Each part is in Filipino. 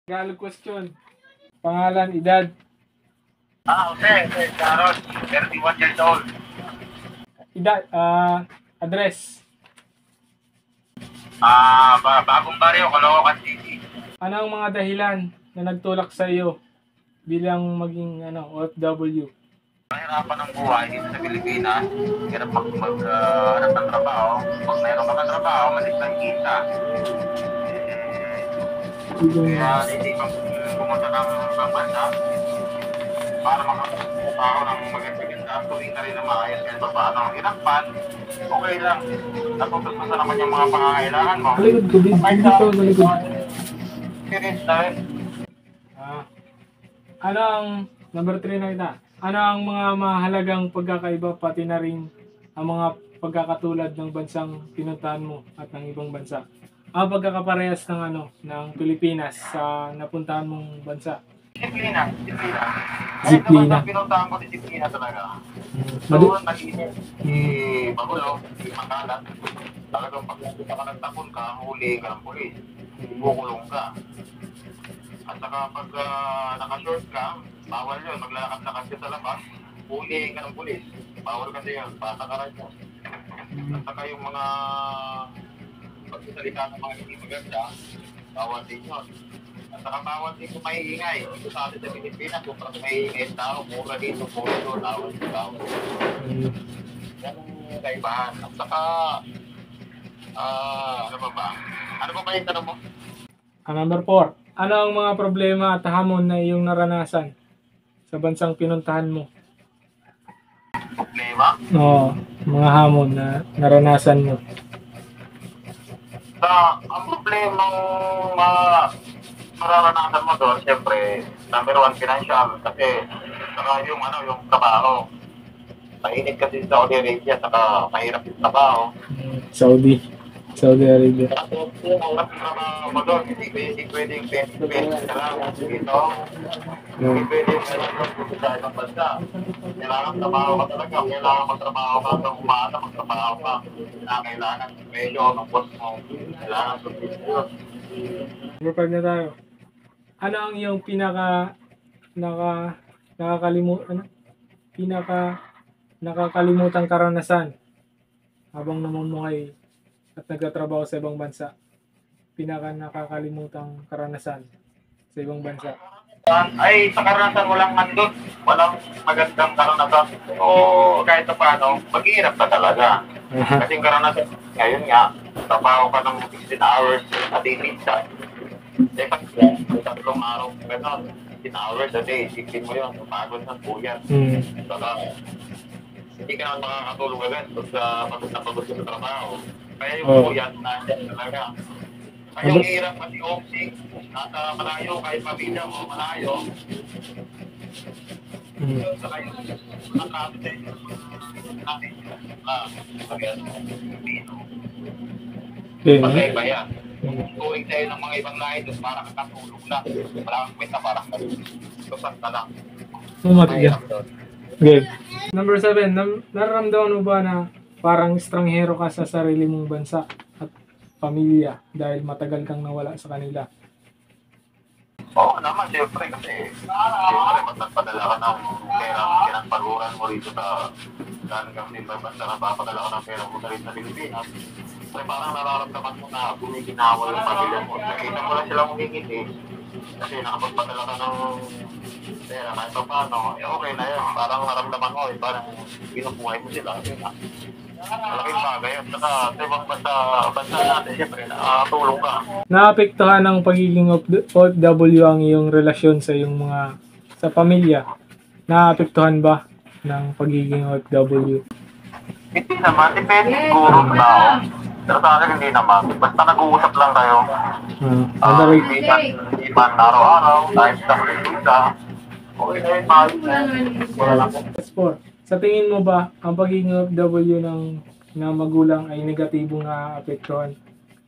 Tagalog question. Pangalan, edad. Jose Sharon, 31 years old. Edad, address. Bagong baryo, Caloocan City. Ano ang mga dahilan na nagtulak sa iyo bilang maging OFW? Mahirapan ng buhay dito sa Pilipinas. Hirap hanap ng trabaho. Pag mayroon ka ng trabaho, malis lang kita. Kaya naisipan pumunta ng ibang bansa para makatrabaho ng maganda-ganda. Tuwing na rin na maayos kahit pa paano. Hinakpan, okay lang. Natutos mo sa naman yung mga pangangailangan mo. Malikod ko, dito, malikod. Serious na rin. Ano ang, number 3 na kita, ano ang mga mahalagang pagkakaiba pati na rin ang mga pagkakatulad ng bansang pinuntahan mo at ng ibang bansa? Ang pagkakaparehas ng ng Pilipinas sa napuntahan mong bansa? Disiplina. Disiplina. Kahit pinuntahan ko, disiplina talaga. So, nag-iinit. Magulo, makalat. Talagang pag nakita ka ng tapon ka, huli ka ng pulis. Bukulong ka. At saka pag naka-short ka, bawal yun. Maglakad-lakad ka sa labas, huli ka ng pulis. Bawal ka din yun, patakaran mo. At saka yung mga pagsasalita ng mga hindi maganda, bawal din yun. At saka bawal din kung maiingay. Ito sa atin sa Pilipinas, kung parang maiingay ang tao, mura dito, mura doon, tawal yung tao. Yan ang kaibahan. At saka, ano ba? Ano ba yung tanong mo? Number 4. Ano ang mga problema at hamon na iyong naranasan sa bansang pinuntahan mo? Problema? Oo, mga hamon na naranasan mo. Ang problemang mararanasan mo doon, siyempre, number 1, financial. Kasi, saka yung trabaho. Mainit kasi sa Saudi Arabia, saka mahirap yung trabaho. Saudi Arabia. Kasi yung oras ng trabaho mo doon, hindi pwede yung 20 na lang dito. Hindi pwede yung sa ibang bansa. Kailangan trabaho ka talaga. Kailangan magtrabaho ka hanggang umaga, magtrabaho ka. Kailangan medyo ng boss mo. Kailangan sundin mo. Number 5 na tayo. Ano ang iyong nakakalimutang karanasan habang namumuhay at nagtatrabaho sa ibang bansa? Nakakalimutang karanasan sa ibang bansa. Ay, sa karanasan walang handot. Walang magandang karanasan. O kahit pa paano, maghihirap ka talaga. Kasi yung karanasan, ngayon nga, trabaho ka ng 16 hours a day minsan. Pag 3 araw, gano'n, 16 hours a day, isipin mo yun, pagod ng puyat. Saka, hindi ka naman makakatulog agad pag napagod ka sa trabaho. Kaya yung puyat na talaga. Kaya yung hirap kasi oxy, nasa malayo, kahit pamilya mo, malayo. Saka yung nakakabit natin, pag-iba yan. Tuwing sa'yo ng mga ibang lahi, doon parang katulog lang. Wala kang kwenta, parang tusan ka lang. Okay. Number 7, nararamdaman mo ba na parang estranghero ka sa sarili mong bansa at pamilya dahil matagal kang nawala sa kanila? Oo naman, siyempre kasi magpadala ka ng pera pinagpaguran mo rito sa hanggang sa ibang bansa na papadala ka ng pera mo na rin sa Pilipinas. Kasi parang nararamdaman mo na gumiginawa yung pamilya mo. Nakita mo lang silang humingiti kasi nakapagpadala ka ng pera kahit pa paano, okay na yun. Parang naramdaman mo, parang binubuhay mo sila. Malaking bagay yun. Saka sa ibang bansa natin, siyempre, nakatulong ka. Naapektuhan ng pagiging OFW ang iyong relasyon sa iyong sa pamilya? Naapektuhan ba ng pagiging OFW? Hindi naman, depende siguro sa tao. Pero sa akin hindi naman. Basta nag-uusap lang kayo. Hindi man araw-araw, kahit sa ka. Okay na yun, mahal. Wala lang. Sa tingin mo ba, ang pagiging OFW ng magulang ay negatibong naapektuhan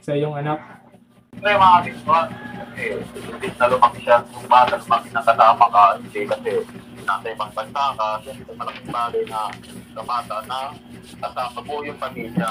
sa iyong anak? Hindi, makakasituan. Kasi na lumaki siya, kung bata lumaki na kasama ka, hindi kasi nasa ibang bansa ka, siyempre malaking bagay na sa bata na kasama mo yung pamilya.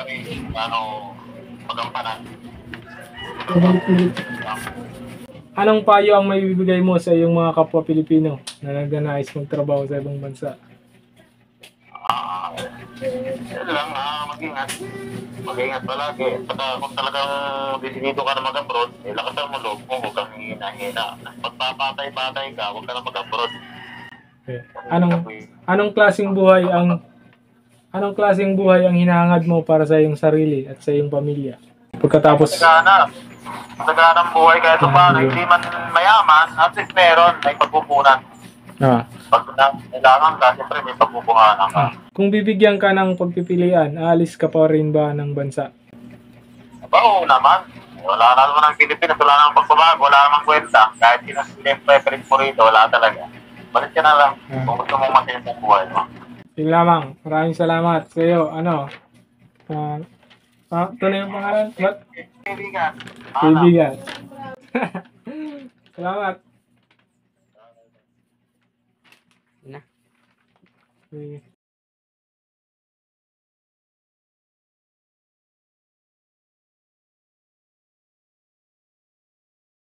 sarili, magampanan. Anong payo ang may bibigay mo sa iyong mga kapwa Pilipino na nagnanais magtrabaho sa ibang bansa? Yun lang, mag-ingat. Mag-ingat palagi. Saka kung talagang desidido ka na mag-abroad, lakasan mo loob mo, huwag kang hina-hina. Pagpapatay-patay ka, huwag ka na mag-abroad. Okay. Anong klaseng buhay ang hinahangad mo para sa iyong sarili at sa iyong pamilya? Pagkatapos Naghanap buhay kahit paano, hindi man mayaman, at least meron, may pagpupunan. Pag kailangan ka, siyempre may pagpupunan ka. Kung bibigyan ka ng pagpipilian, aalis ka pa rin ba ng bansa? Oo naman. Wala na naman ang Pilipinas, wala namang pagbabago, wala namang kwenta. Kahit preference mo rito, wala talaga. Balik ka na lang kung gusto mong matin ang buhay mo. Yun lamang. Maraming salamat sa iyo. Ito na yung pangalan? What? Kaibigan. Kaibigan. Salamat. Na. Okay.